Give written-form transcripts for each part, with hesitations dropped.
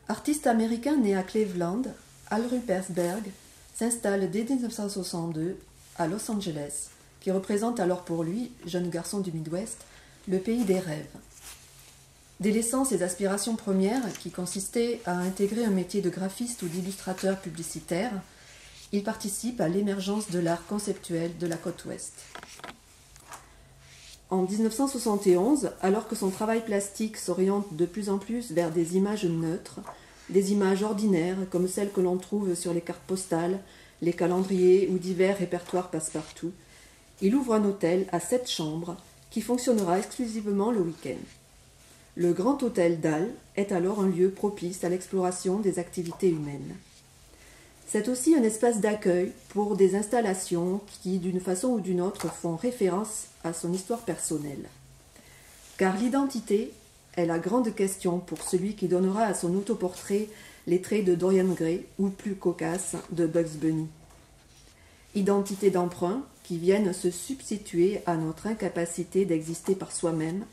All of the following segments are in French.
Artiste américain né à Cleveland, Al Rupersberg s'installe dès 1962 à Los Angeles, qui représente alors pour lui, jeune garçon du Midwest, le pays des rêves. Délaissant ses aspirations premières, qui consistaient à intégrer un métier de graphiste ou d'illustrateur publicitaire, il participe à l'émergence de l'art conceptuel de la côte ouest. En 1971, alors que son travail plastique s'oriente de plus en plus vers des images neutres, des images ordinaires comme celles que l'on trouve sur les cartes postales, les calendriers ou divers répertoires passe-partout, il ouvre un hôtel à 7 chambres qui fonctionnera exclusivement le week-end. Le Grand Hôtel d'Al est alors un lieu propice à l'exploration des activités humaines. C'est aussi un espace d'accueil pour des installations qui, d'une façon ou d'une autre, font référence à son histoire personnelle. Car l'identité est la grande question pour celui qui donnera à son autoportrait les traits de Dorian Gray ou plus cocasse de Bugs Bunny. Identité d'emprunt qui viennent se substituer à notre incapacité d'exister par soi-même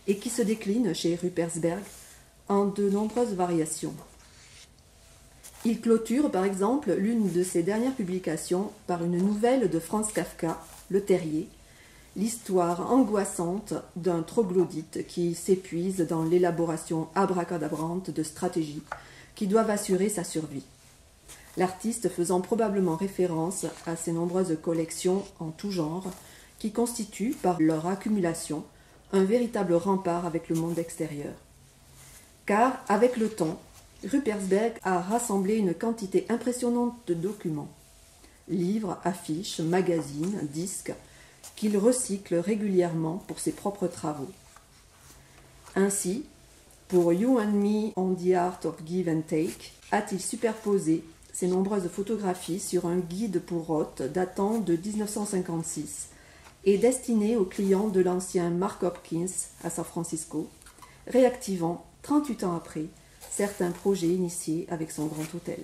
et qui se décline chez Rupersberg en de nombreuses variations. Il clôture par exemple l'une de ses dernières publications par une nouvelle de Franz Kafka, Le Terrier, l'histoire angoissante d'un troglodyte qui s'épuise dans l'élaboration abracadabrante de stratégies qui doivent assurer sa survie. L'artiste faisant probablement référence à ses nombreuses collections en tout genre qui constituent, par leur accumulation, un véritable rempart avec le monde extérieur. Car, avec le temps, Rupersberg a rassemblé une quantité impressionnante de documents, livres, affiches, magazines, disques, qu'il recycle régulièrement pour ses propres travaux. Ainsi, pour You and Me on the Art of Give and Take, a-t-il superposé ses nombreuses photographies sur un guide pour hôtes datant de 1956 et destiné aux clients de l'ancien Mark Hopkins à San Francisco, réactivant 38 ans après certains projets initiés avec son grand hôtel.